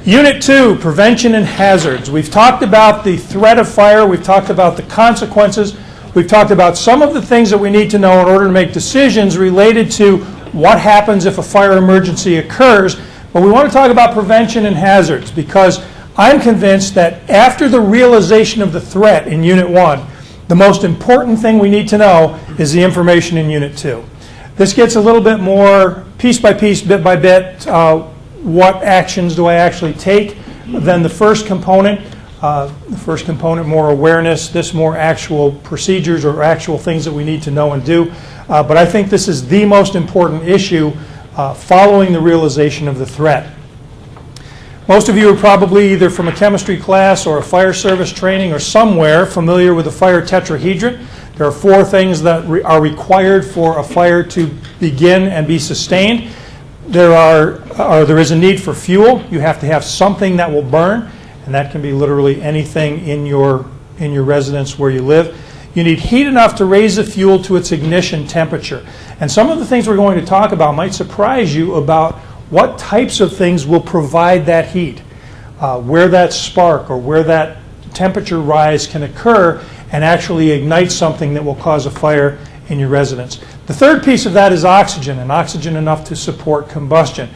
Unit 2, prevention and hazards. We've talked about the threat of fire. We've talked about the consequences. We've talked about some of the things that we need to know in order to make decisions related to what happens if a fire emergency occurs. But we want to talk about prevention and hazards because I'm convinced that after the realization of the threat in Unit 1, the most important thing we need to know is the information in Unit 2. This gets a little bit more piece by piece, bit by bit, what actions do I actually take than the first component. The first component, more awareness, this more actual procedures or actual things that we need to know and do. But I think this is the most important issue following the realization of the threat. Most of you are probably either from a chemistry class or a fire service training or somewhere familiar with the fire tetrahedron. There are 4 things that are required for a fire to begin and be sustained. There is a need for fuel. You have to have something that will burn, and that can be literally anything in your residence where you live. You need heat enough to raise the fuel to its ignition temperature. And some of the things we're going to talk about might surprise you about what types of things will provide that heat, where that spark or where that temperature rise can occur and actually ignite something that will cause a fire in your residence. The third piece of that is oxygen, and oxygen enough to support combustion.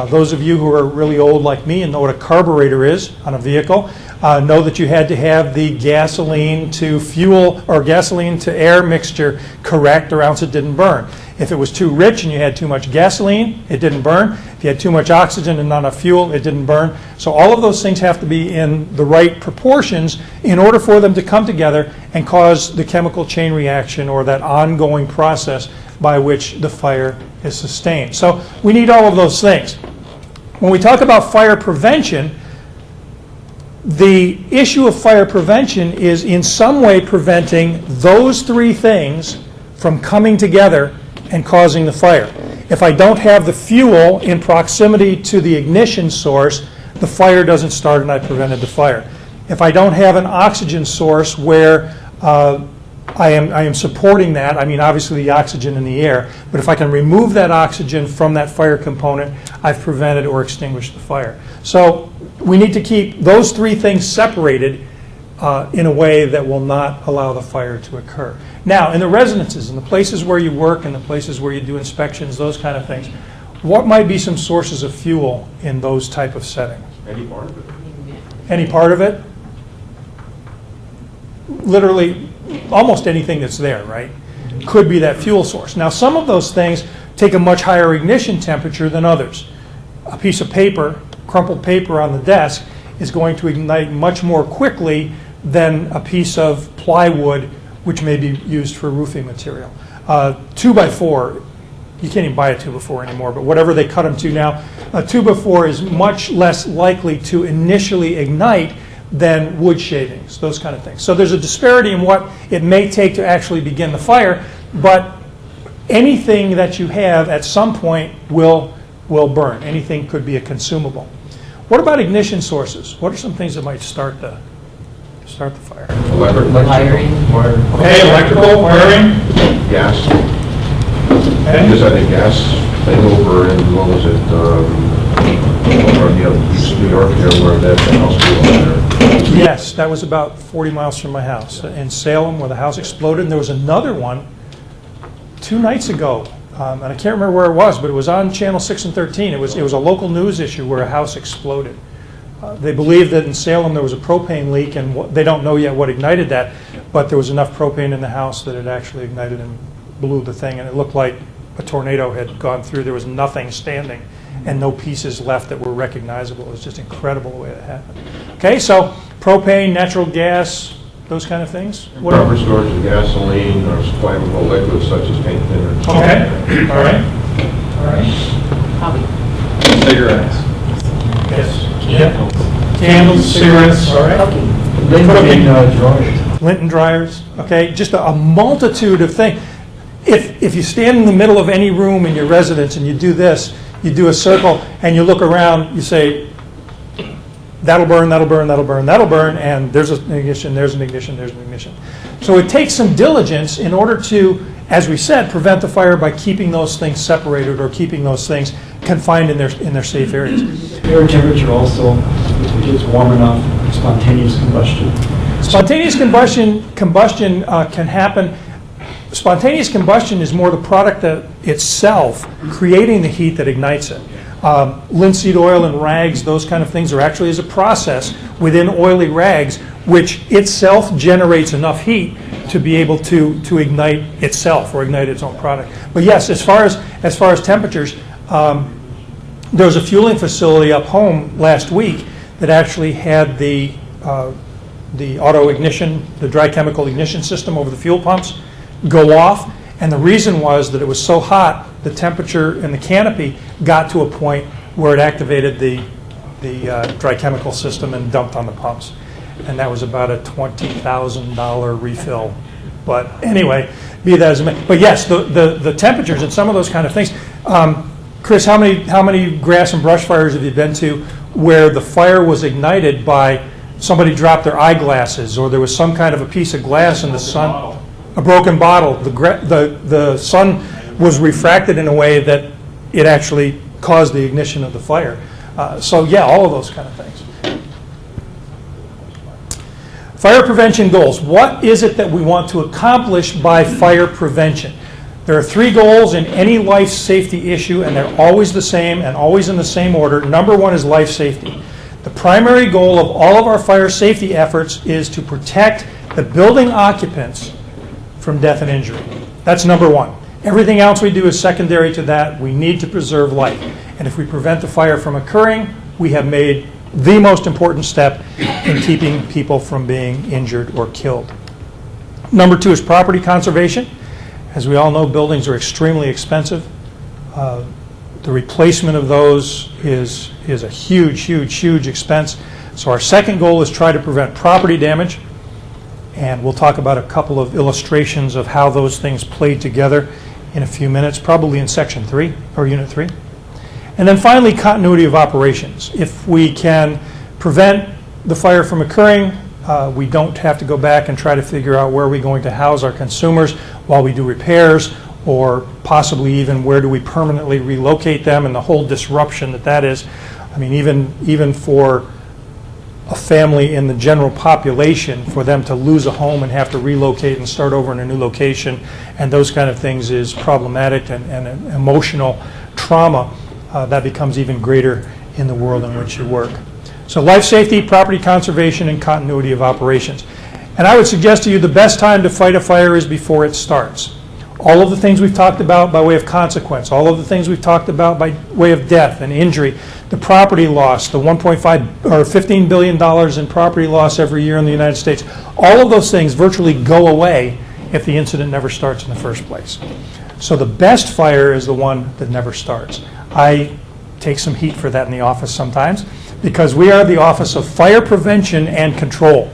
Those of you who are really old like me and know what a carburetor is on a vehicle know that you had to have the gasoline to fuel or gasoline to air mixture correct or else it didn't burn. If it was too rich and you had too much gasoline, it didn't burn. If you had too much oxygen and not enough fuel, it didn't burn. So all of those things have to be in the right proportions in order for them to come together and cause the chemical chain reaction or that ongoing process by which the fire is sustained. So we need all of those things. When we talk about fire prevention, the issue of fire prevention is in some way preventing those 3 things from coming together and causing the fire. If I don't have the fuel in proximity to the ignition source, the fire doesn't start and I prevented the fire. If I don't have an oxygen source where I am supporting that, I mean obviously the oxygen in the air, but if I can remove that oxygen from that fire component, I've prevented or extinguished the fire. So we need to keep those 3 things separated in a way that will not allow the fire to occur. Now, in the residences, in the places where you work and the places where you do inspections, those kind of things, what might be some sources of fuel in those type of settings? Any part of it. Any part of it? Literally, almost anything that's there, right? Could be that fuel source. Now, some of those things take a much higher ignition temperature than others. A piece of paper, crumpled paper on the desk, is going to ignite much more quickly than a piece of plywood, which may be used for roofing material. 2x4, you can't even buy a 2x4 anymore, but whatever they cut them to now, a 2x4 is much less likely to initially ignite than wood shavings, those kind of things. So there's a disparity in what it may take to actually begin the fire, but anything that you have at some point will burn. Anything could be a consumable. What about ignition sources? What are some things that might start the fire? Wiring. Okay, electrical, wiring. Gas. Okay. Because I think gas thing over in, what was it, over on the other piece of New York here where that house blew up there. Yes, that was about 40 miles from my house in Salem where the house exploded. And there was another one 2 nights ago. And I can't remember where it was, but it was on Channel 6 and 13. It was a local news issue where a house exploded. They believe that in Salem there was a propane leak, and they don't know yet what ignited that, but there was enough propane in the house that it actually ignited and blew the thing, and it looked like a tornado had gone through. There was nothing standing and no pieces left that were recognizable. It was just incredible the way that happened. Okay, so propane, natural gas, those kind of things. Proper storage of gasoline or flammable liquids such as paint thinners. Okay, all right. Probably. Cigarettes. Yes. Candles. Candles, cigarettes, all right. Lint drawers. Lint dryers, okay, just a multitude of things. If you stand in the middle of any room in your residence and you do this, you do a circle and you look around, you say, that'll burn, that'll burn, that'll burn, that'll burn, and there's an ignition, there's an ignition, there's an ignition. So it takes some diligence in order to as we said, prevent the fire by keeping those things separated or keeping those things confined in their safe areas. Air temperature also, if it gets warm enough, spontaneous combustion. Spontaneous combustion can happen. Spontaneous combustion is more the product that itself creating the heat that ignites it. Linseed oil and rags, those kind of things, are actually is a process within oily rags which itself generates enough heat to be able to ignite itself or ignite its own product. But yes, as far as temperatures, there was a fueling facility up home last week that actually had the auto ignition, the dry chemical ignition system over the fuel pumps go off, and the reason was that it was so hot, the temperature in the canopy got to a point where it activated the dry chemical system and dumped on the pumps. And that was about a $20,000 refill. But anyway, be that as it may. But yes, the temperatures and some of those kind of things. Chris, how many grass and brush fires have you been to where the fire was ignited by somebody dropped their eyeglasses, or there was some kind of a piece of glass in the sun, a broken bottle. The sun was refracted in a way that it actually caused the ignition of the fire. So yeah, all of those kind of things. Fire prevention goals. What is it that we want to accomplish by fire prevention? There are 3 goals in any life safety issue, and they're always the same and always in the same order. Number 1 is life safety. The primary goal of all of our fire safety efforts is to protect the building occupants from death and injury. That's number 1. Everything else we do is secondary to that. We need to preserve life. And if we prevent the fire from occurring, we have made the most important step in keeping people from being injured or killed. Number 2 is property conservation. As we all know, buildings are extremely expensive. The replacement of those is a huge expense. So our second goal is try to prevent property damage. And we'll talk about a couple of illustrations of how those things play together in a few minutes, probably in section 3 or unit 3. And then finally, continuity of operations. If we can prevent the fire from occurring, we don't have to go back and try to figure out where are we going to house our consumers while we do repairs, or possibly even where do we permanently relocate them, and the whole disruption that is. I mean, even for a family in the general population, for them to lose a home and have to relocate and start over in a new location and those kind of things is problematic, and an emotional trauma that becomes even greater in the world in which you work. So life safety, property conservation, and continuity of operations. And I would suggest to you the best time to fight a fire is before it starts. All of the things we've talked about by way of consequence, all of the things we've talked about by way of death and injury, the property loss, the $15 billion in property loss every year in the United States, all of those things virtually go away if the incident never starts in the first place. So the best fire is the one that never starts. I take some heat for that in the office sometimes, because we are the Office of Fire Prevention and Control.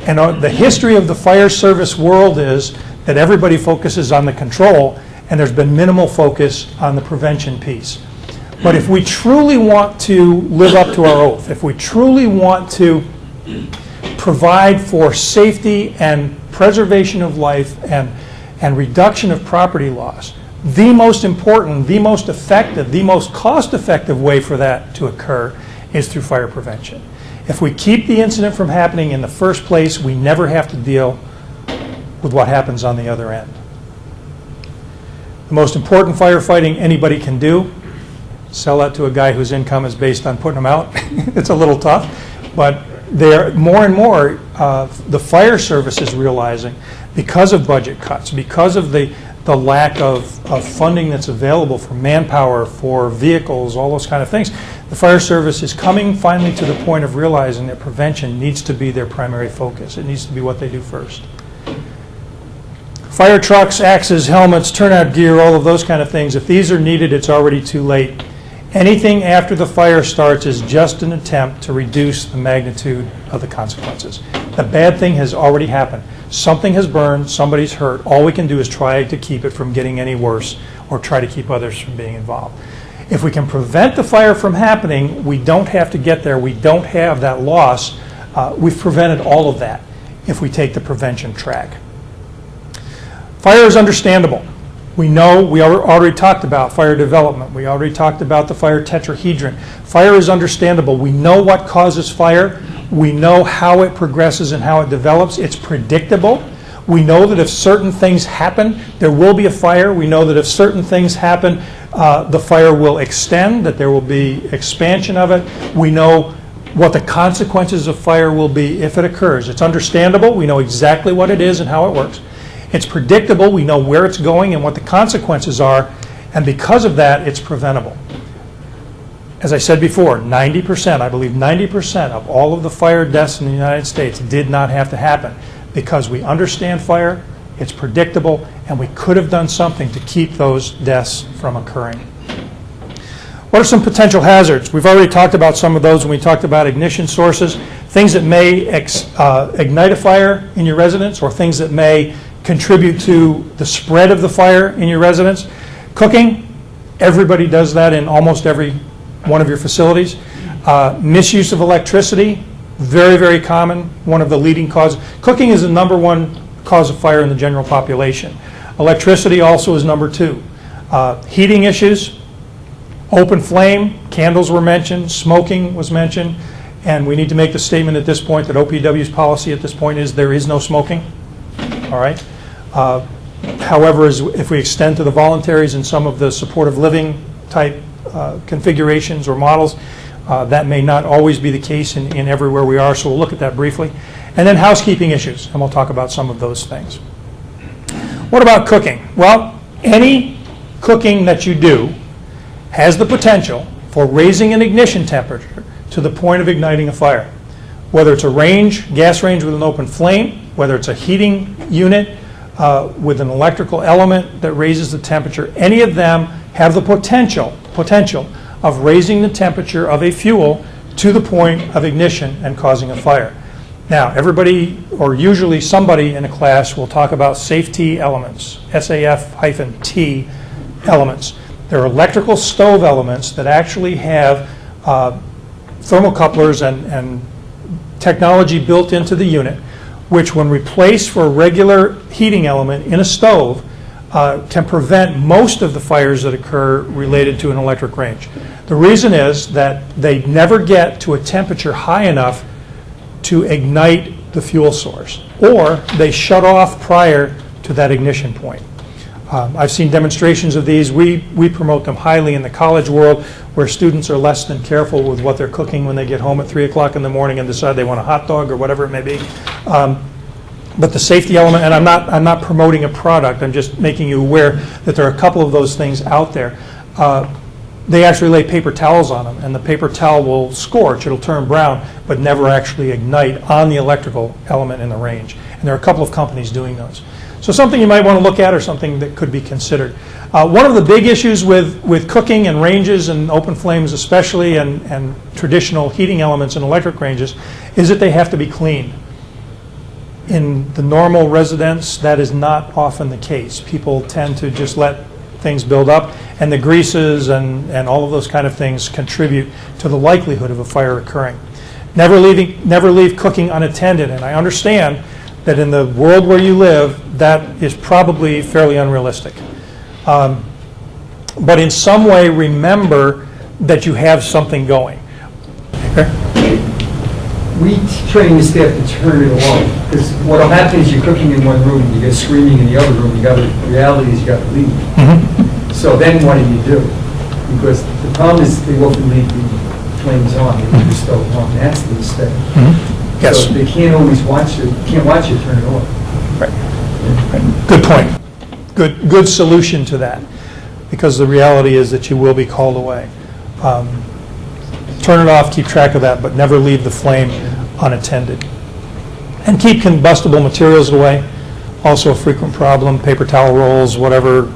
And the history of the fire service world is that everybody focuses on the control, and there's been minimal focus on the prevention piece. But if we truly want to live up to our oath, if we truly want to provide for safety and preservation of life and reduction of property loss, the most important, the most effective, the most cost-effective way for that to occur is through fire prevention. If we keep the incident from happening in the first place, we never have to deal with what happens on the other end. The most important firefighting anybody can do, sell that to a guy whose income is based on putting them out. It's a little tough, but they're more and more, the fire service is realizing, because of budget cuts, because of the lack of funding that's available for manpower, for vehicles, all those kind of things, the fire service is coming finally to the point of realizing that prevention needs to be their primary focus. It needs to be what they do first. Fire trucks, axes, helmets, turnout gear, all of those kind of things, if these are needed, it's already too late. Anything after the fire starts is just an attempt to reduce the magnitude of the consequences. The bad thing has already happened. Something has burned, somebody's hurt. All we can do is try to keep it from getting any worse, or try to keep others from being involved. If we can prevent the fire from happening, we don't have to get there. We don't have that loss. We've prevented all of that if we take the prevention track. Fire is understandable. We know, we already talked about fire development. We already talked about the fire tetrahedron. Fire is understandable. We know what causes fire. We know how it progresses and how it develops. It's predictable. We know that if certain things happen, there will be a fire. We know that if certain things happen, the fire will extend, that there will be expansion of it. We know what the consequences of fire will be if it occurs. It's understandable. We know exactly what it is and how it works. It's predictable. We know where it's going and what the consequences are. And because of that, it's preventable. As I said before, 90%, I believe 90% of all of the fire deaths in the United States did not have to happen because we understand fire, it's predictable, and we could have done something to keep those deaths from occurring. What are some potential hazards? We've already talked about some of those when we talked about ignition sources, things that may ignite a fire in your residence or things that may contribute to the spread of the fire in your residence. Cooking, everybody does that in almost every one of your facilities. Misuse of electricity, very, very common, one of the leading causes. Cooking is the number one cause of fire in the general population. Electricity also is number two. Heating issues, open flame, candles were mentioned, smoking was mentioned, and we need to make the statement at this point that OPW's policy at this point is there is no smoking. All right. However, if we extend to the voluntaries and some of the supportive living type configurations or models, that may not always be the case in everywhere we are, so we'll look at that briefly. And then housekeeping issues, and we'll talk about some of those things. What about cooking? Well, any cooking that you do has the potential for raising an ignition temperature to the point of igniting a fire. Whether it's a range, gas range with an open flame, whether it's a heating unit with an electrical element that raises the temperature, any of them have the potential of raising the temperature of a fuel to the point of ignition and causing a fire. Now, everybody, or usually somebody in a class, will talk about safety elements, SAF-T elements. They're electrical stove elements that actually have thermocouplers and technology built into the unit, which when replaced for a regular heating element in a stove, can prevent most of the fires that occur related to an electric range. The reason is that they never get to a temperature high enough to ignite the fuel source, or they shut off prior to that ignition point. I've seen demonstrations of these. We promote them highly in the college world, where students are less than careful with what they're cooking when they get home at 3 o'clock in the morning and decide they want a hot dog or whatever it may be. But the safety element, and I'm not promoting a product, I'm just making you aware that there are a couple of those things out there. They actually lay paper towels on them, and the paper towel will scorch, it'll turn brown, but never actually ignite on the electrical element in the range. And there are a couple of companies doing those. So something you might want to look at, or something that could be considered. One of the big issues with cooking and ranges and open flames especially, and traditional heating elements in electric ranges, is that they have to be cleaned. In the normal residence, that is not often the case. People tend to just let things build up, and the greases and all of those kind of things contribute to the likelihood of a fire occurring. Never leave cooking unattended, and I understand that in the world where you live, that is probably fairly unrealistic. But in some way, remember that you have something going. Okay? We train the staff to turn it off, because what will happen is you're cooking in one room, you get screaming in the other room, the reality is you got to leave. Mm-hmm. So then what do? Because the problem is they often leave the flames on, they leave the stove on, that's the mistake. Mm-hmm. Yes. So they can't always watch it, can't watch it turn it off. Right. Good point. Good solution to that, because the reality is that you will be called away. Turn it off, keep track of that, but never leave the flame unattended. And keep combustible materials away. Also a frequent problem, paper towel rolls, whatever,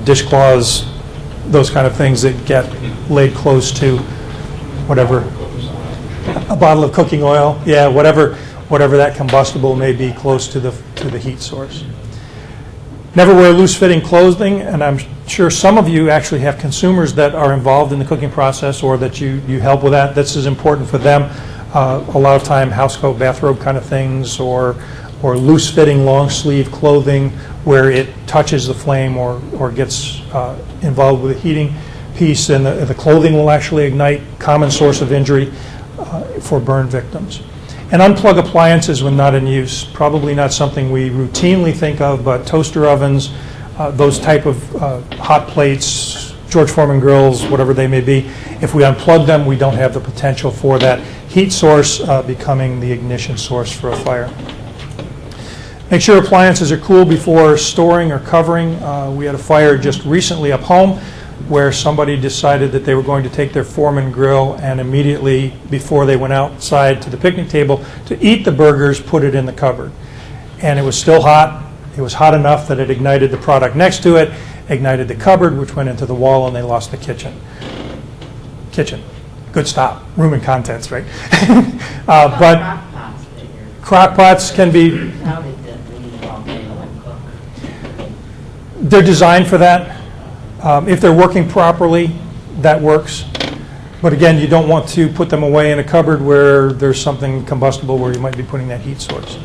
dishcloths, those kind of things that get laid close to whatever, a bottle of cooking oil, yeah, whatever that combustible may be close to the heat source. Never wear loose-fitting clothing, and I'm sure some of you actually have consumers that are involved in the cooking process, or that you help with that. This is important for them. A lot of time, house coat, bathrobe kind of things, or or loose-fitting long-sleeve clothing where it touches the flame or gets involved with the heating piece, and the clothing will actually ignite, common source of injury for burn victims. And unplug appliances when not in use. Probably not something we routinely think of, but toaster ovens, those type of hot plates, George Foreman grills, whatever they may be, if we unplug them, we don't have the potential for that heat source becoming the ignition source for a fire. Make sure appliances are cool before storing or covering. We had a fire just recently up home where somebody decided that they were going to take their Foreman grill and immediately before they went outside to the picnic table to eat the burgers, put it in the cupboard. And it was still hot. It was hot enough that it ignited the product next to it, ignited the cupboard, which went into the wall, and they lost the kitchen. Good stop. Room and contents, right? But crock pots can be... They're designed for that. If they're working properly, that works. But again, you don't want to put them away in a cupboard where there's something combustible where you might be putting that heat source.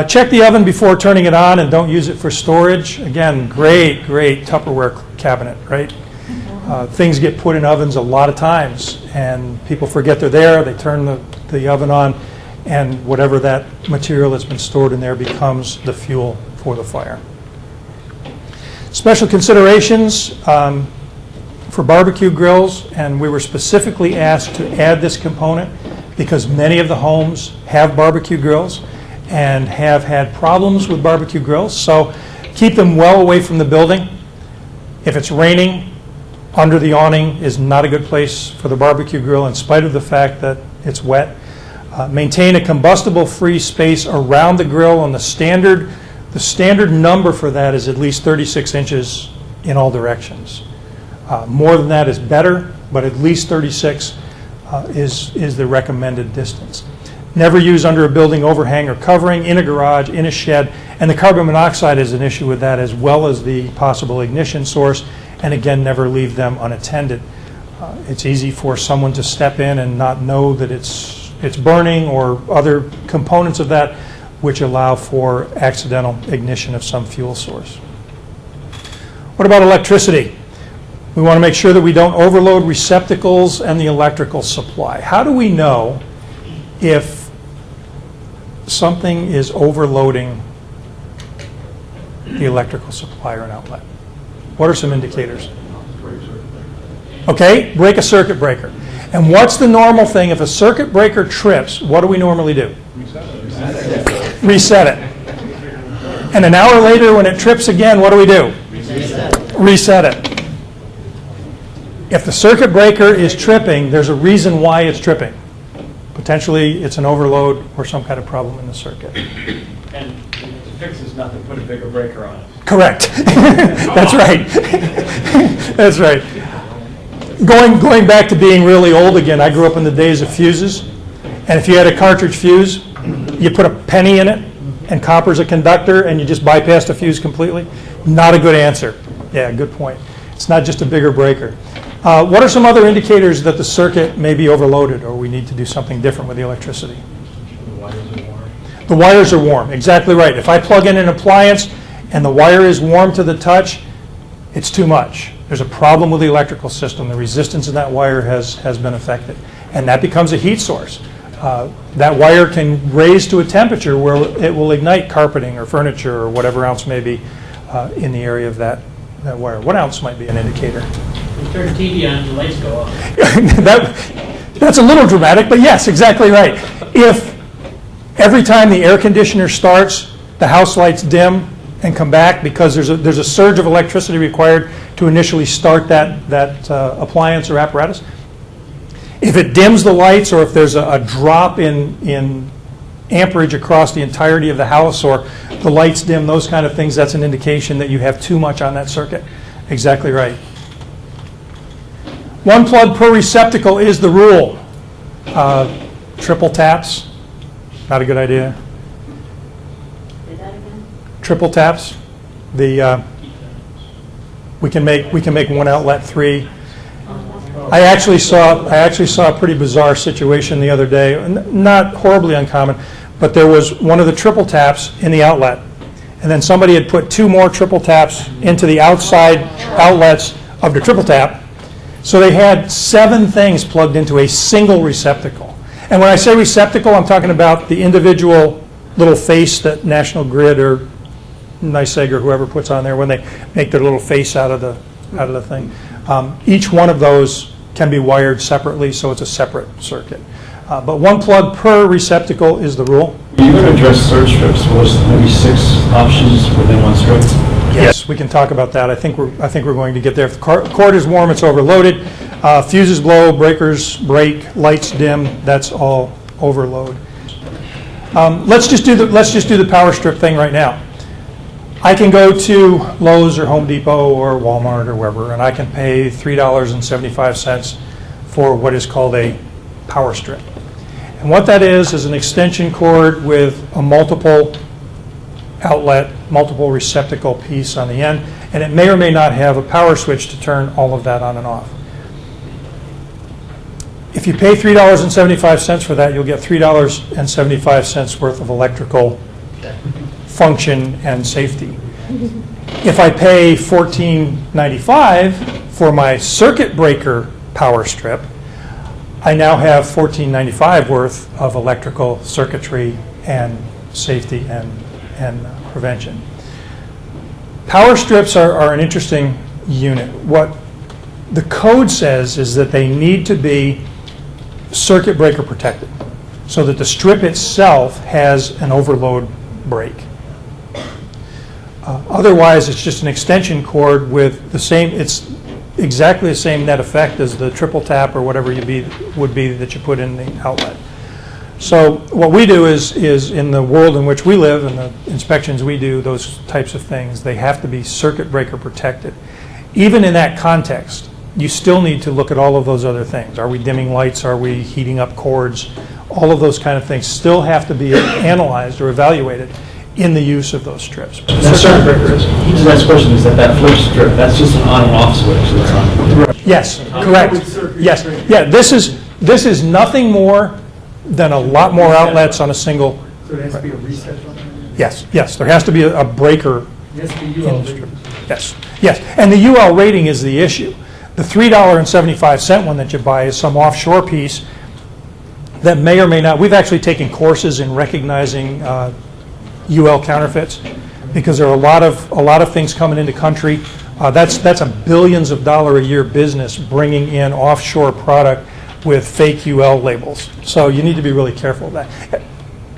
Check the oven before turning it on and don't use it for storage. Again, great Tupperware cabinet, right? Things get put in ovens a lot of times and people forget they're there. They turn the oven on and whatever that material that's been stored in there becomes the fuel for the fire. Special considerations for barbecue grills, and we were specifically asked to add this component because many of the homes have barbecue grills and have had problems with barbecue grills. So keep them well away from the building. If it's raining, under the awning is not a good place for the barbecue grill in spite of the fact that it's wet. Maintain a combustible-free space around the grill, and the standard number for that is at least 36 inches in all directions. More than that is better, but at least 36 is the recommended distance. Never use under a building overhang or covering, in a garage, in a shed, and the carbon monoxide is an issue with that as well as the possible ignition source, and again, never leave them unattended. It's easy for someone to step in and not know that it's burning or other components of that which allow for accidental ignition of some fuel source. What about electricity? We want to make sure that we don't overload receptacles and the electrical supply. How do we know if something is overloading the electrical supply or an outlet? What are some indicators? Okay, break a circuit breaker. And what's the normal thing? If a circuit breaker trips, what do we normally do? Reset it. And an hour later, when it trips again, what do we do? Reset it. If the circuit breaker is tripping, there's a reason why it's tripping. Potentially, it's an overload or some kind of problem in the circuit. And to fix this nothing, put a bigger breaker on it. Correct. That's right. That's right. Going back to being really old again, I grew up in the days of fuses. And if you had a cartridge fuse, you put a penny in it, and copper's a conductor, and you just bypassed a fuse completely. Not a good answer. Yeah, good point. It's not just a bigger breaker. What are some other indicators that the circuit may be overloaded or we need to do something different with the electricity? The wires are warm. The wires are warm, exactly right. If I plug in an appliance and the wire is warm to the touch, it's too much. There's a problem with the electrical system. The resistance in that wire has been affected. And that becomes a heat source. That wire can raise to a temperature where it will ignite carpeting or furniture or whatever else may be in the area of that wire. What else might be an indicator? You turn TV on, the lights go off. That's a little dramatic, but yes, exactly right. If every time the air conditioner starts, the house lights dim and come back because there's a surge of electricity required to initially start that appliance or apparatus. If it dims the lights, or if there's a drop in amperage across the entirety of the house, or the lights dim, those kind of things, that's an indication that you have too much on that circuit. Exactly right. One plug per receptacle is the rule. Triple taps, not a good idea. Say that again? Triple taps. We can make one outlet 3. I actually saw a pretty bizarre situation the other day, not horribly uncommon, but there was one of the triple taps in the outlet. And then somebody had put 2 more triple taps into the outside outlets of the triple tap. So they had 7 things plugged into a single receptacle. And when I say receptacle, I'm talking about the individual little face that National Grid or NYSEG or whoever puts on there when they make their little face out of the thing. Each one of those can be wired separately, so it's a separate circuit. But 1 plug per receptacle is the rule. Are you going to address surge strips? Well, there's maybe 6 options within 1 strip? Yes, we can talk about that. I think we're going to get there. If the cord is warm, it's overloaded. Fuses blow, breakers break, lights dim. That's all overload. Let's just do the power strip thing right now. I can go to Lowe's or Home Depot or Walmart or wherever, and I can pay $3.75 for what is called a power strip. And what that is an extension cord with a multiple outlet, multiple receptacle piece on the end, and it may or may not have a power switch to turn all of that on and off. If you pay $3.75 for that, you'll get $3.75 worth of electrical function and safety. If I pay $14.95 for my circuit breaker power strip, I now have $14.95 worth of electrical circuitry and safety and prevention. Power strips are an interesting unit. What the code says is that they need to be circuit breaker protected so that the strip itself has an overload break. Otherwise, it's just an extension cord with the same, it's exactly the same net effect as the triple tap or whatever would be that you put in the outlet. So what we do is in the world in which we live and the inspections we do, those types of things, they have to be circuit breaker protected. Even in that context, you still need to look at all of those other things. Are we dimming lights? Are we heating up cords? All of those kind of things still have to be analyzed or evaluated in the use of those strips. That circuit breaker is, his next question is that flip strip, that's just an on and off switch that's on. Yes, correct. Yes, yeah. This is nothing more than a lot more outlets on a single. So it has to be a reset on that? Yes. There has to be a breaker. It has to be in UL the strip. rated. Yes, and the UL rating is the issue. The $3.75 one that you buy is some offshore piece that may or may not. We've actually taken courses in recognizing UL counterfeits because there are a lot of things coming into country. That's a billions of dollar a year business bringing in offshore product with fake UL labels. So you need to be really careful of that.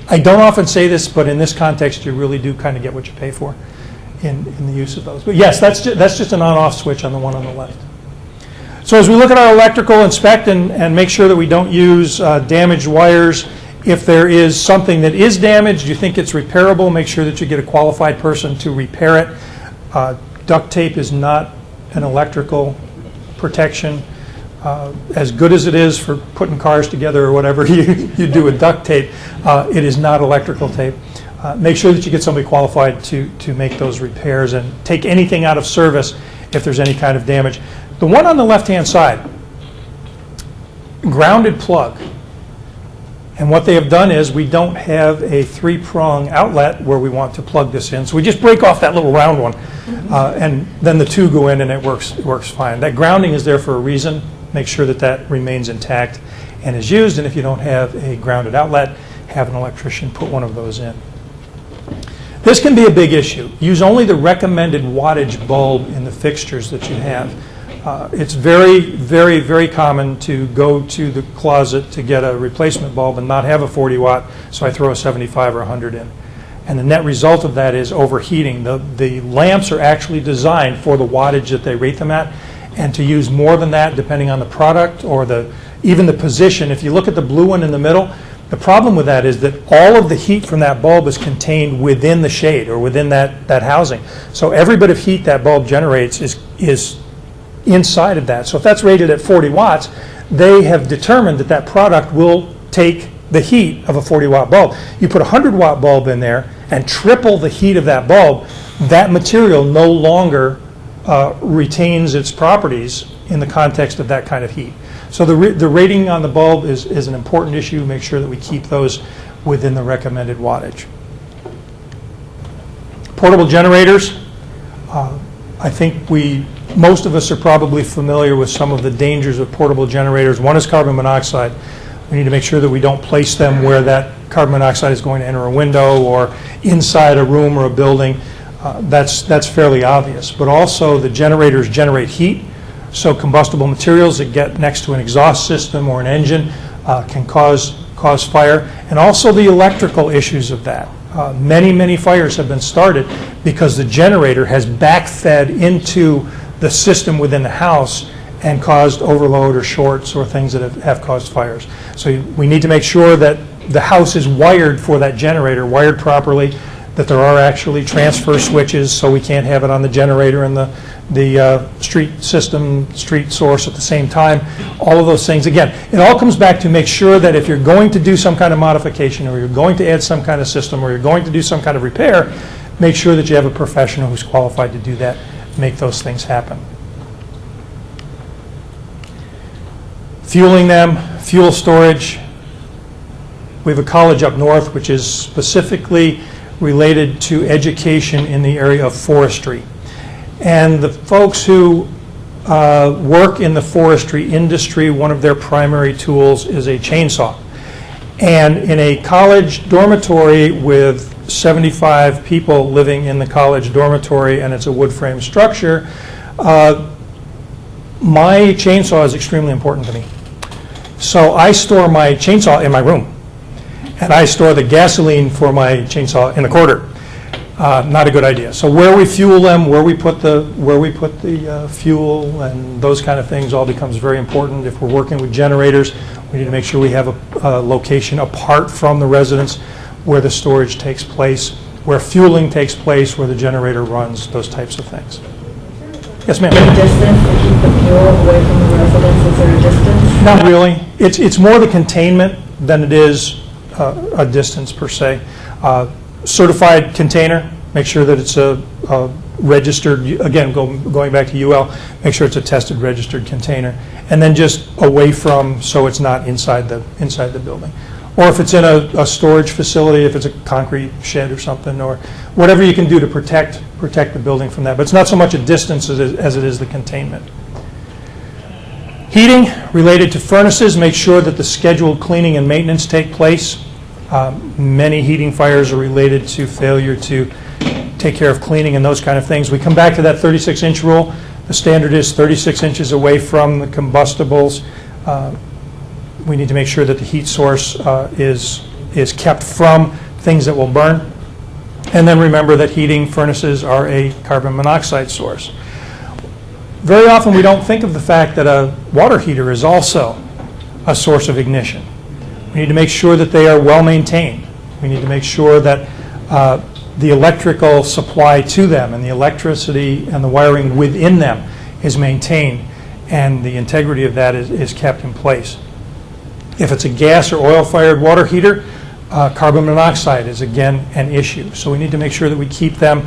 I don't often say this, but in this context, you really do kind of get what you pay for in the use of those. But yes, that's just an on-off switch on the one on the left. So as we look at our electrical, inspect and make sure that we don't use damaged wires. If there is something that is damaged, you think it's repairable, make sure that you get a qualified person to repair it. Duct tape is not an electrical protection. As good as it is for putting cars together or whatever you do with duct tape, it is not electrical tape. Make sure that you get somebody qualified to make those repairs and take anything out of service if there's any kind of damage. The one on the left-hand side, grounded plug. And what they have done is we don't have a 3-prong outlet where we want to plug this in. So we just break off that little round one, and then the 2 go in and it works fine. That grounding is there for a reason. Make sure that remains intact and is used. And if you don't have a grounded outlet, have an electrician put one of those in. This can be a big issue. Use only the recommended wattage bulb in the fixtures that you have. It's very, very, very common to go to the closet to get a replacement bulb and not have a 40 watt, so I throw a 75 or 100 in. And the net result of that is overheating. The lamps are actually designed for the wattage that they rate them at, and to use more than that, depending on the product or even the position. If you look at the blue one in the middle, the problem with that is that all of the heat from that bulb is contained within the shade or within that housing. So every bit of heat that bulb generates is inside of that. So if that's rated at 40 watts, they have determined that product will take the heat of a 40 watt bulb. You put a 100 watt bulb in there and triple the heat of that bulb, that material no longer retains its properties in the context of that kind of heat. So the rating on the bulb is an important issue. Make sure that we keep those within the recommended wattage. Portable generators, I think most of us are probably familiar with some of the dangers of portable generators. One is carbon monoxide. We need to make sure that we don't place them where that carbon monoxide is going to enter a window or inside a room or a building. That's fairly obvious. But also the generators generate heat, so combustible materials that get next to an exhaust system or an engine can cause fire, and also the electrical issues of that. Many fires have been started because the generator has backfed into the system within the house and caused overload or shorts or things that have caused fires. So we need to make sure that the house is wired for that generator, wired properly, that there are actually transfer switches so we can't have it on the generator and the street source at the same time. All of those things. Again, it all comes back to make sure that if you're going to do some kind of modification or you're going to add some kind of system or you're going to do some kind of repair, make sure that you have a professional who's qualified to do that, make those things happen. Fueling them, fuel storage. We have a college up north which is specifically related to education in the area of forestry. And the folks who work in the forestry industry, one of their primary tools is a chainsaw. And in a college dormitory with 75 people living in the college dormitory, and it's a wood frame structure, my chainsaw is extremely important to me. So I store my chainsaw in my room, and I store the gasoline for my chainsaw in the quarter. Not a good idea. So where we fuel them, where we put the fuel, and those kind of things all becomes very important. If we're working with generators, we need to make sure we have a location apart from the residence where the storage takes place, where fueling takes place, where the generator runs, those types of things. Yes, ma'am. Distance to keep the fuel away from the residence? Is there a distance? Not really. It's more the containment than it is a distance per se. Certified container, make sure that it's a registered, again, going back to UL, make sure it's a tested registered container. And then just away from, so it's not inside the building. Or if it's in a storage facility, if it's a concrete shed or something, or whatever you can do to protect the building from that. But it's not so much a distance as it is the containment. Heating, related to furnaces, make sure that the scheduled cleaning and maintenance take place. Many heating fires are related to failure to take care of cleaning and those kind of things. We come back to that 36-inch rule. The standard is 36 inches away from the combustibles. We need to make sure that the heat source is kept from things that will burn. And then remember that heating furnaces are a carbon monoxide source. Very often we don't think of the fact that a water heater is also a source of ignition. We need to make sure that they are well maintained. We need to make sure that the electrical supply to them and the electricity and the wiring within them is maintained and the integrity of that is kept in place. If it's a gas or oil-fired water heater, carbon monoxide is again an issue. So we need to make sure that we keep them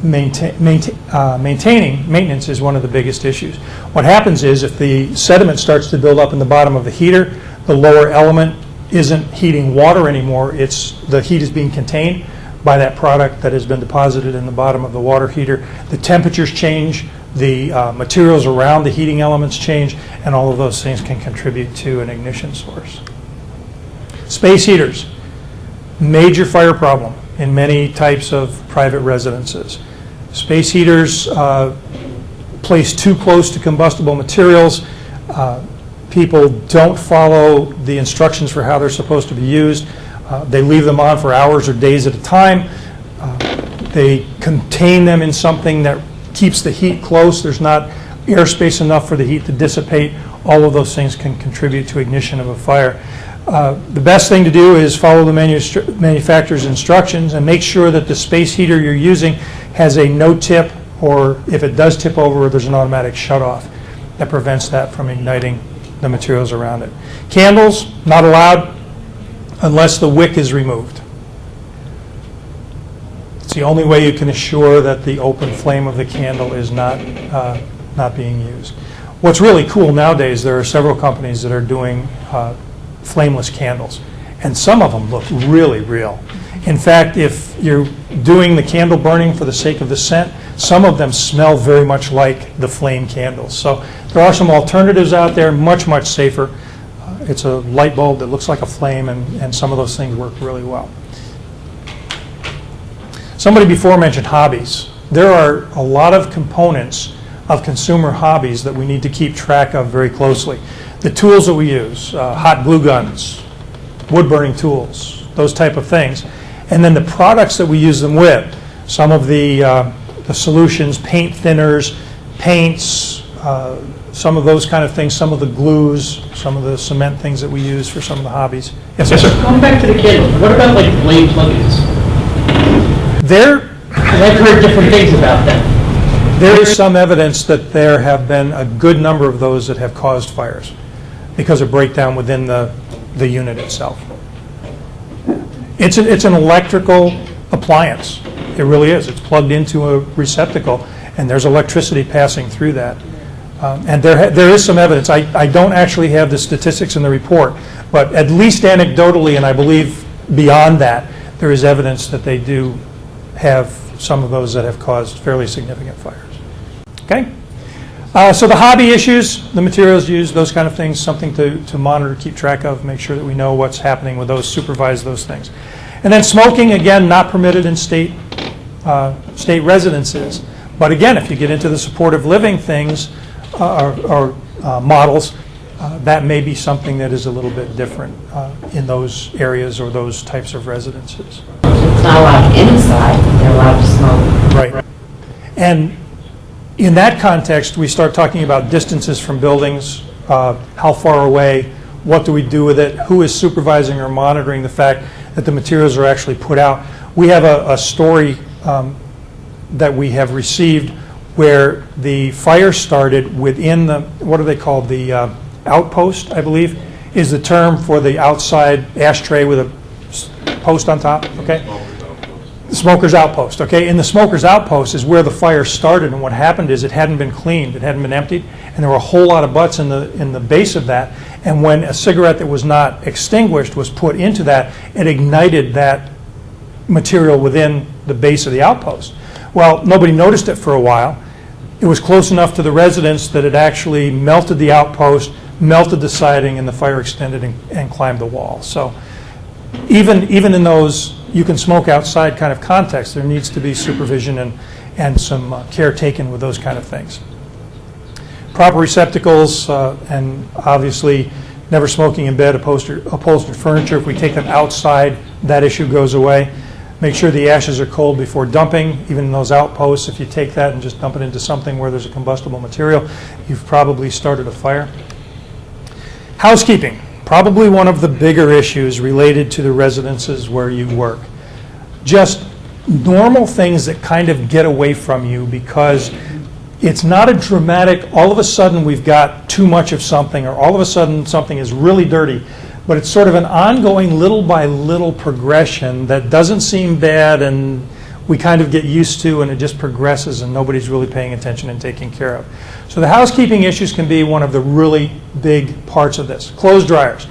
maintaining. Maintenance is one of the biggest issues. What happens is if the sediment starts to build up in the bottom of the heater, the lower element isn't heating water anymore. The heat is being contained by that product that has been deposited in the bottom of the water heater. The temperatures change, the materials around the heating elements change, and all of those things can contribute to an ignition source. Space heaters, major fire problem in many types of private residences. Space heaters placed too close to combustible materials. People don't follow the instructions for how they're supposed to be used. They leave them on for hours or days at a time. They contain them in something that keeps the heat close. There's not airspace enough for the heat to dissipate. All of those things can contribute to ignition of a fire. The best thing to do is follow the manufacturer's instructions and make sure that the space heater you're using has a no tip, or if it does tip over, there's an automatic shut-off that prevents that from igniting the materials around it. Candles, not allowed unless the wick is removed. It's the only way you can assure that the open flame of the candle is not being used. What's really cool nowadays, there are several companies that are doing flameless candles, and some of them look really real. In fact, if you're doing the candle burning for the sake of the scent, some of them smell very much like the flame candles. So there are some alternatives out there, much, much safer. It's a light bulb that looks like a flame, and some of those things work really well. Somebody before mentioned hobbies. There are a lot of components of consumer hobbies that we need to keep track of very closely. The tools that we use, hot glue guns, wood-burning tools, those type of things. And then the products that we use them with. Some of the solutions, paint thinners, paints, some of those kind of things, some of the glues, some of the cement things that we use for some of the hobbies. Yes, sir? Going back to the candles, what about like blade plugins? I've heard different things about them. There is some evidence that there have been a good number of those that have caused fires because of breakdown within the unit itself. It's an electrical appliance. It really is. It's plugged into a receptacle, and there's electricity passing through that. And there is some evidence. I don't actually have the statistics in the report, but at least anecdotally, and I believe beyond that, there is evidence that they do have some of those that have caused fairly significant fires. Okay? So the hobby issues, the materials used, those kind of things, something to monitor, keep track of, make sure that we know what's happening with those, supervise those things. And then smoking, again, not permitted in state residences. But again, if you get into the supportive living things or models, that may be something that is a little bit different in those areas or those types of residences. It's not allowed inside, they're allowed to smoke. Right. And in that context, we start talking about distances from buildings, how far away, what do we do with it, who is supervising or monitoring the fact that the materials are actually put out. We have a story that we have received where the fire started within the, what are they called, the outpost, I believe, is the term for the outside ashtray with a post on top, okay? The smoker's outpost, okay? In the smoker's outpost is where the fire started, and what happened is it hadn't been cleaned, it hadn't been emptied, and there were a whole lot of butts in the base of that, and when a cigarette that was not extinguished was put into that, it ignited that material within the base of the outpost. Well, nobody noticed it for a while. It was close enough to the residents that it actually melted the outpost, melted the siding, and the fire extended and climbed the wall. So even in those you can smoke outside kind of context, there needs to be supervision and some care taken with those kind of things. Proper receptacles, and obviously never smoking in bed, upholstered furniture. If we take them outside, that issue goes away. Make sure the ashes are cold before dumping, even in those outposts. If you take that and just dump it into something where there's a combustible material, you've probably started a fire. Housekeeping, probably one of the bigger issues related to the residences where you work. Just normal things that kind of get away from you because it's not a dramatic, all of a sudden we've got too much of something, or all of a sudden something is really dirty. But it's sort of an ongoing little by little progression that doesn't seem bad and we kind of get used to, and it just progresses and nobody's really paying attention and taking care of. So the housekeeping issues can be one of the really big parts of this. Clothes dryers.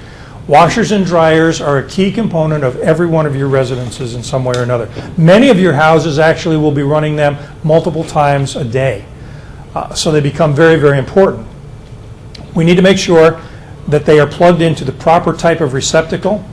Washers and dryers are a key component of every one of your residences in some way or another. Many of your houses actually will be running them multiple times a day. So they become very, very important. We need to make sure that they are plugged into the proper type of receptacle.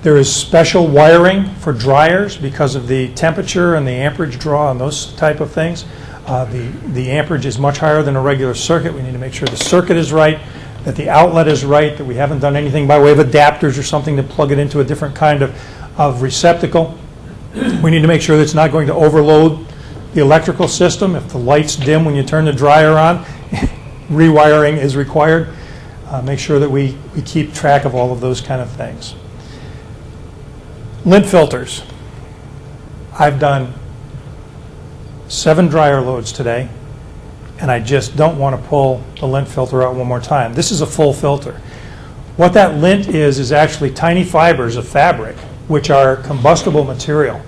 There is special wiring for dryers because of the temperature and the amperage draw and those type of things. The amperage is much higher than a regular circuit. We need to make sure the circuit is right, that the outlet is right, that we haven't done anything by way of adapters or something to plug it into a different kind of receptacle. We need to make sure that it's not going to overload the electrical system. If the light's dim when you turn the dryer on, rewiring is required. Make sure that we keep track of all of those kind of things. Lint filters. I've done 7 dryer loads today, and I just don't want to pull the lint filter out one more time. This is a full filter. What that lint is actually tiny fibers of fabric, which are combustible material.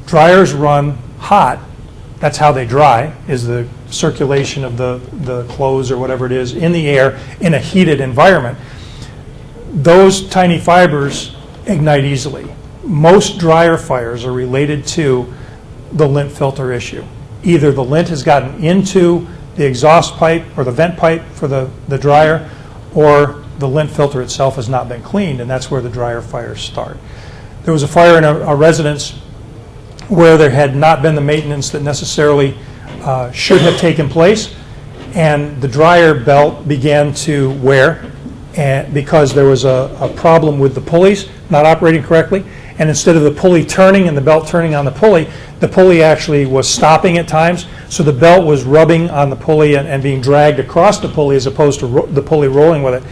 Dryers run hot. That's how they dry, is the circulation of the clothes or whatever it is in the air in a heated environment. Those tiny fibers ignite easily. Most dryer fires are related to the lint filter issue. Either the lint has gotten into the exhaust pipe or the vent pipe for the dryer, or the lint filter itself has not been cleaned, and that's where the dryer fires start. There was a fire in a residence where there had not been the maintenance that necessarily should have taken place, and the dryer belt began to wear because there was a problem with the pulleys not operating correctly, and instead of the pulley turning and the belt turning on the pulley actually was stopping at times, so the belt was rubbing on the pulley and being dragged across the pulley as opposed to the pulley rolling with it.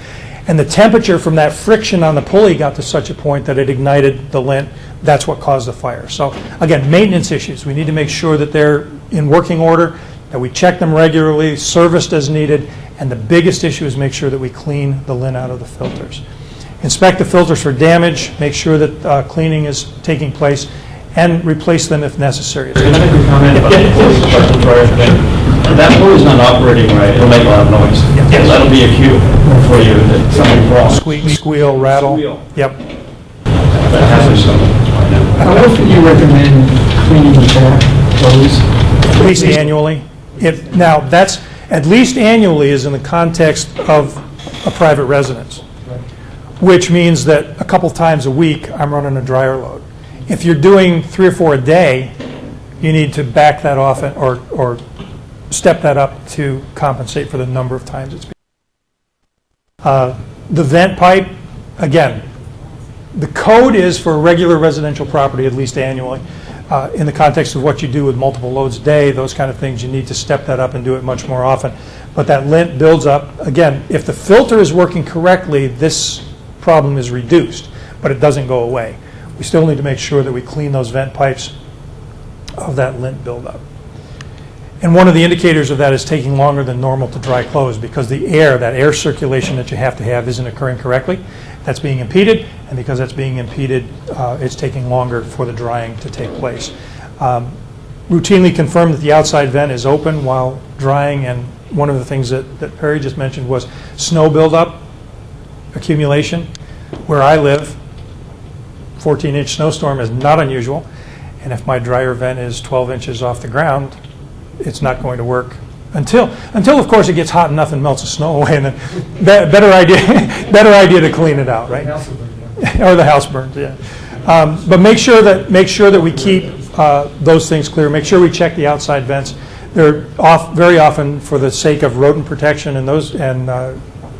And the temperature from that friction on the pulley got to such a point that it ignited the lint. That's what caused the fire. So again, maintenance issues. We need to make sure that they're in working order, that we check them regularly, serviced as needed, and the biggest issue is make sure that we clean the lint out of the filters. Inspect the filters for damage, make sure that cleaning is taking place, and replace them if necessary. Can I make a comment about the pulley start the dryer thing? If that pulley's not operating right, it'll make a lot of noise. Yes. That'll be a cue for you that something's wrong. Squeak, squeal, rattle. Squeal. Yep. That happens sometimes. How often do you recommend cleaning the back clothes? At least annually. Now, that's, at least annually is in the context of a private residence, which means that a couple times a week I'm running a dryer load. If you're doing 3 or 4 a day, you need to back that off or step that up to compensate for the number of times it's being. The vent pipe, again, the code is for a regular residential property at least annually. In the context of what you do with multiple loads a day, those kind of things, you need to step that up and do it much more often. But that lint builds up. Again, if the filter is working correctly, this problem is reduced, but it doesn't go away. We still need to make sure that we clean those vent pipes of that lint buildup. And one of the indicators of that is taking longer than normal to dry clothes because the air, that air circulation that you have to have isn't occurring correctly. That's being impeded, and because that's being impeded, it's taking longer for the drying to take place. Routinely confirm that the outside vent is open while drying, and one of the things that Perry just mentioned was snow buildup, accumulation. Where I live, 14-inch snowstorm is not unusual, and if my dryer vent is 12 inches off the ground, it's not going to work until of course it gets hot enough and melts the snow away, and then better idea to clean it out, right? Or the house burns, yeah. But make sure that we keep those things clear. Make sure we check the outside vents. They're off very often for the sake of rodent protection and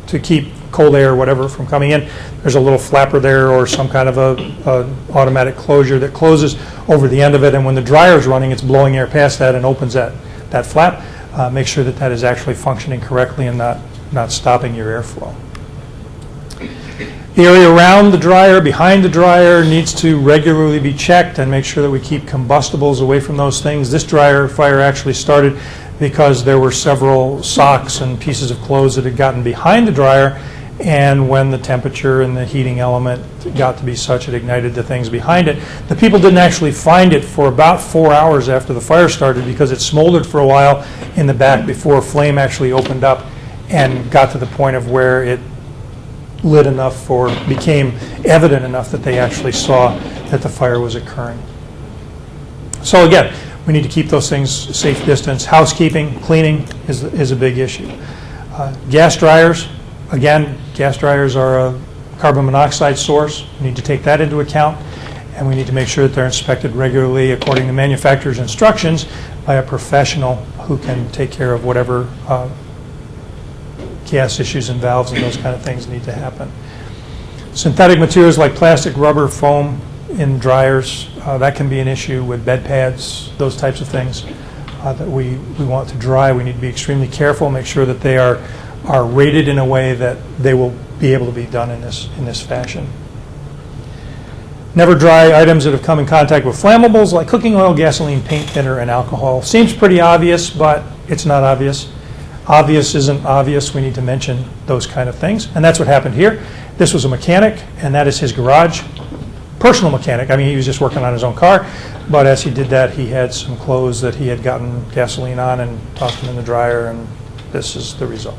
to keep cold air or whatever from coming in. There's a little flapper there or some kind of a automatic closure that closes over the end of it, and when the dryer is running, it's blowing air past that and opens that flap. Make sure that is actually functioning correctly and not stopping your airflow. The area around the dryer, behind the dryer, needs to regularly be checked and make sure that we keep combustibles away from those things. This dryer fire actually started because there were several socks and pieces of clothes that had gotten behind the dryer, and when the temperature and the heating element got to be such, it ignited the things behind it. The people didn't actually find it for about 4 hours after the fire started because it smoldered for a while in the back before a flame actually opened up and got to the point of where it lit enough or became evident enough that they actually saw that the fire was occurring. So again, we need to keep those things safe distance. Housekeeping, cleaning is a big issue. Gas dryers, again, gas dryers are a carbon monoxide source. We need to take that into account, and we need to make sure that they're inspected regularly according to manufacturer's instructions by a professional who can take care of whatever gas issues and valves and those kind of things need to happen. Synthetic materials like plastic, rubber, foam in dryers, that can be an issue with bed pads, those types of things that we want to dry. We need to be extremely careful, make sure that they are rated in a way that they will be able to be done in this fashion. Never dry items that have come in contact with flammables like cooking oil, gasoline, paint thinner, and alcohol. Seems pretty obvious, but it's not obvious. Obvious isn't obvious. We need to mention those kind of things, and that's what happened here. This was a mechanic, and that is his garage. Personal mechanic. I mean, he was just working on his own car, but as he did that, he had some clothes that he had gotten gasoline on and tossed them in the dryer, and this is the result.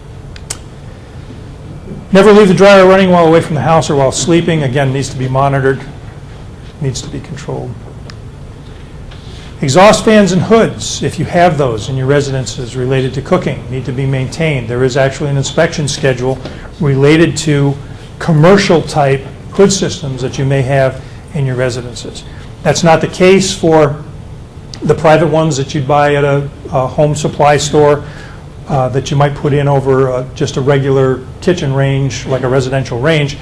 Never leave the dryer running while away from the house or while sleeping. Again, needs to be monitored, needs to be controlled. Exhaust fans and hoods, if you have those in your residences related to cooking, need to be maintained. There is actually an inspection schedule related to commercial type hood systems that you may have in your residences. That's not the case for the private ones that you'd buy at a home supply store that you might put in over just a regular kitchen range, like a residential range,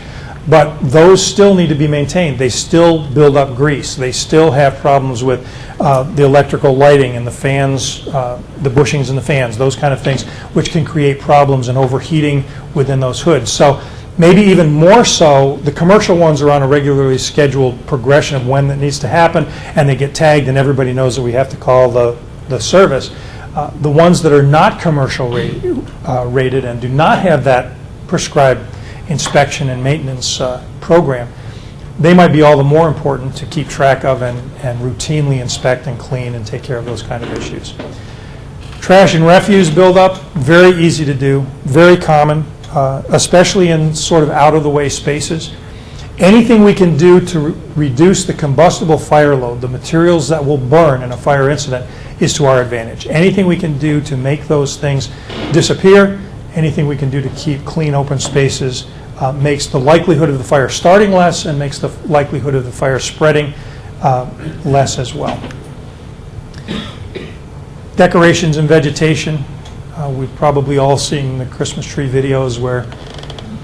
but those still need to be maintained. They still build up grease. They still have problems with the electrical lighting and the fans, the bushings in the fans, those kind of things, which can create problems and overheating within those hoods. So maybe even more so, the commercial ones are on a regularly scheduled progression of when that needs to happen, and they get tagged and everybody knows that we have to call the service. The ones that are not commercial rated and do not have that prescribed inspection and maintenance program, they might be all the more important to keep track of and routinely inspect and clean and take care of those kind of issues. Trash and refuse buildup, very easy to do, very common, especially in sort of out-of-the-way spaces. Anything we can do to reduce the combustible fire load, the materials that will burn in a fire incident, is to our advantage. Anything we can do to make those things disappear, anything we can do to keep clean open spaces makes the likelihood of the fire starting less and makes the likelihood of the fire spreading less as well. Decorations and vegetation. We've probably all seen the Christmas tree videos where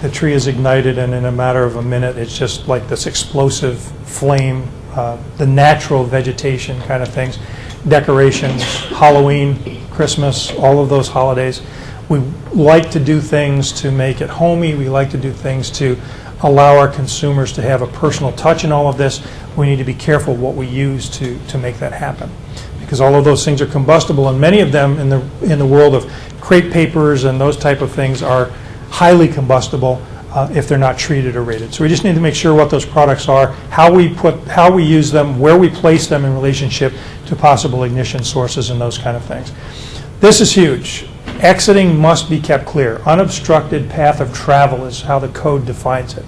the tree is ignited and in a matter of a minute it's just like this explosive flame, the natural vegetation kind of things. Decorations, Halloween, Christmas, all of those holidays. We like to do things to make it homey. We like to do things to allow our consumers to have a personal touch in all of this. We need to be careful what we use to make that happen, because all of those things are combustible, and many of them in the world of crepe papers and those type of things are highly combustible if they're not treated or rated. So we just need to make sure what those products are, how we use them, where we place them in relationship to possible ignition sources and those kind of things. This is huge. Exiting must be kept clear. Unobstructed path of travel is how the code defines it.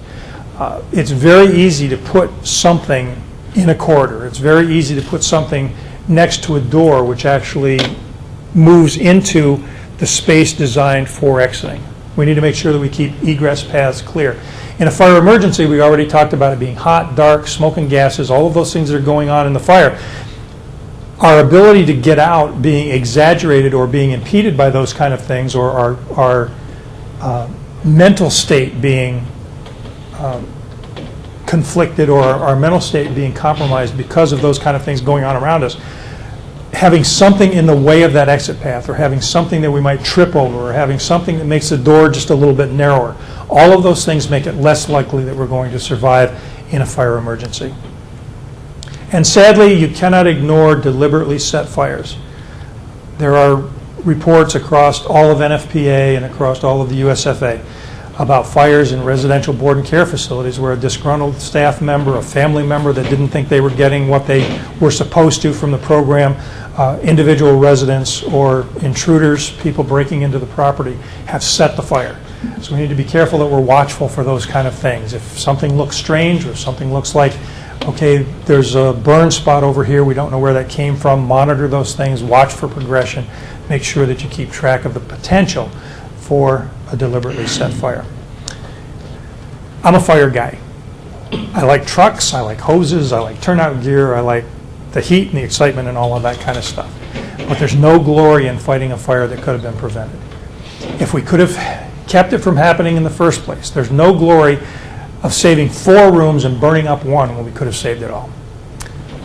It's very easy to put something in a corridor. It's very easy to put something next to a door which actually moves into the space designed for exiting. We need to make sure that we keep egress paths clear. In a fire emergency, we already talked about it being hot, dark, smoke and gases, all of those things that are going on in the fire. Our ability to get out being exaggerated or being impeded by those kind of things, or our mental state being conflicted, or our mental state being compromised because of those kind of things going on around us, having something in the way of that exit path, or having something that we might trip over, or having something that makes the door just a little bit narrower, all of those things make it less likely that we're going to survive in a fire emergency. And sadly, you cannot ignore deliberately set fires. There are reports across all of NFPA and across all of the USFA about fires in residential board and care facilities where a disgruntled staff member, a family member that didn't think they were getting what they were supposed to from the program, individual residents or intruders, people breaking into the property, have set the fire. So we need to be careful that we're watchful for those kind of things. If something looks strange, or if something looks like, okay, there's a burn spot over here, we don't know where that came from, monitor those things, watch for progression, make sure that you keep track of the potential for a deliberately set fire. I'm a fire guy. I like trucks, I like hoses, I like turnout gear, I like the heat and the excitement and all of that kind of stuff. But there's no glory in fighting a fire that could have been prevented. If we could have kept it from happening in the first place, there's no glory of saving 4 rooms and burning up 1 when we could have saved it all.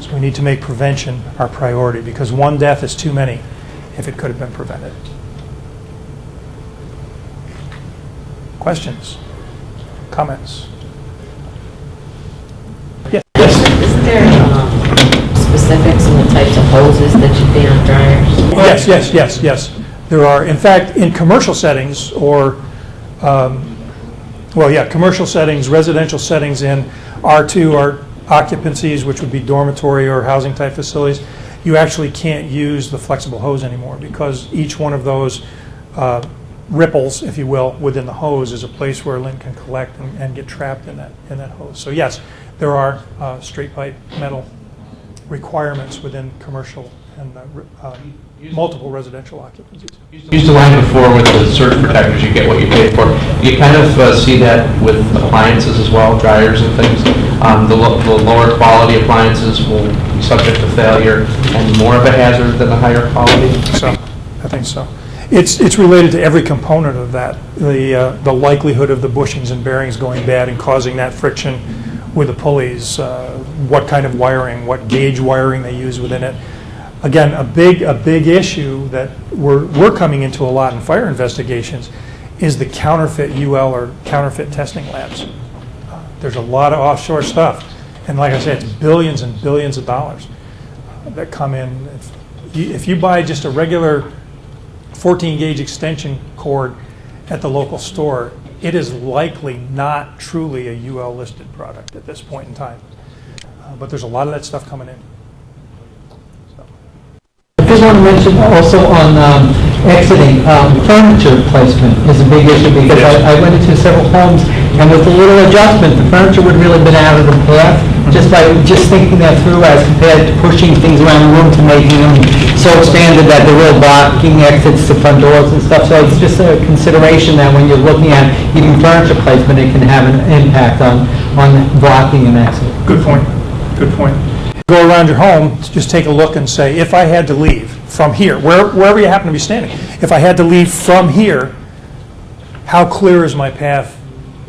So we need to make prevention our priority, because 1 death is too many if it could have been prevented. Questions? Comments? Yes. Isn't there specifics in the types of hoses that should be on dryers? Yes. There are. In fact, in commercial settings, or commercial settings, residential settings in R2 or occupancies, which would be dormitory or housing type facilities, you actually can't use the flexible hose anymore, because each one of those ripples, if you will, within the hose is a place where lint can collect and get trapped in that hose. So yes, there are straight pipe metal requirements within commercial and multiple residential occupancies. Used the line before with the surge protectors, you get what you pay for. You kind of see that with appliances as well, dryers and things. The lower quality appliances will be subject to failure and more of a hazard than the higher quality. So, I think so. It's related to every component of that. The likelihood of the bushings and bearings going bad and causing that friction with the pulleys, what kind of wiring, what gauge wiring they use within it. Again, a big issue that we're coming into a lot in fire investigations is the counterfeit UL or counterfeit testing labs. There's a lot of offshore stuff, and like I said, it's billions and billions of dollars that come in. If you buy just a regular 14-gauge extension cord at the local store, it is likely not truly a UL listed product at this point in time. But there's a lot of that stuff coming in. I just want to mention also on exiting, furniture placement is a big issue because I went into several homes and with a little adjustment, the furniture would really have been out of the path just by just thinking that through as compared to pushing things around the room to making them so expanded that they're real blocking exits to front doors and stuff. So it's just a consideration that when you're looking at even furniture placement, it can have an impact on blocking an exit. Good point. Good point. Go around your home, just take a look and say, if I had to leave from here, wherever you happen to be standing, if I had to leave from here, how clear is my path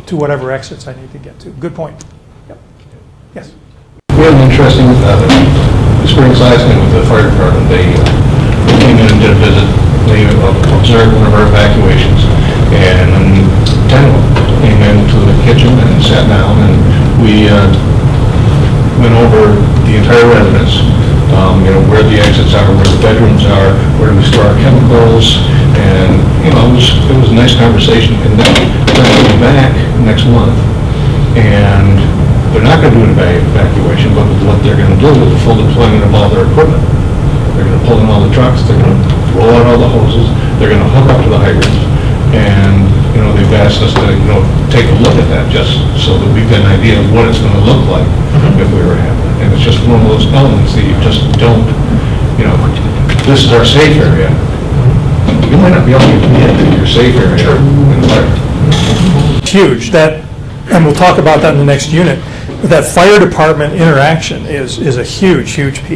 to whatever exits I need to get to? Good point. Yep. Yes. We had an interesting experience last night with the fire department. They came in and did a visit. They observed one of our evacuations, and then 10 of them came into the kitchen and sat down, and we went over the entire residence, where the exits are, where the bedrooms are, where do we store our chemicals, and, it was a nice conversation. And then they're going to be back next month, and they're not going to do an evacuation, but what they're going to do is the full deployment of all their equipment. They're going to pull in all the trucks, they're going to roll out all the hoses, they're going to hook up to the hydrants, and, they've asked us to, take a look at that just so that we've got an idea of what it's going to look like if we were having it. And it's just one of those elements that you just don't, this is our safe area. You might not be able to get into your safe area in the fire. Huge. And we'll talk about that in the next unit. That fire department interaction is a huge, huge piece.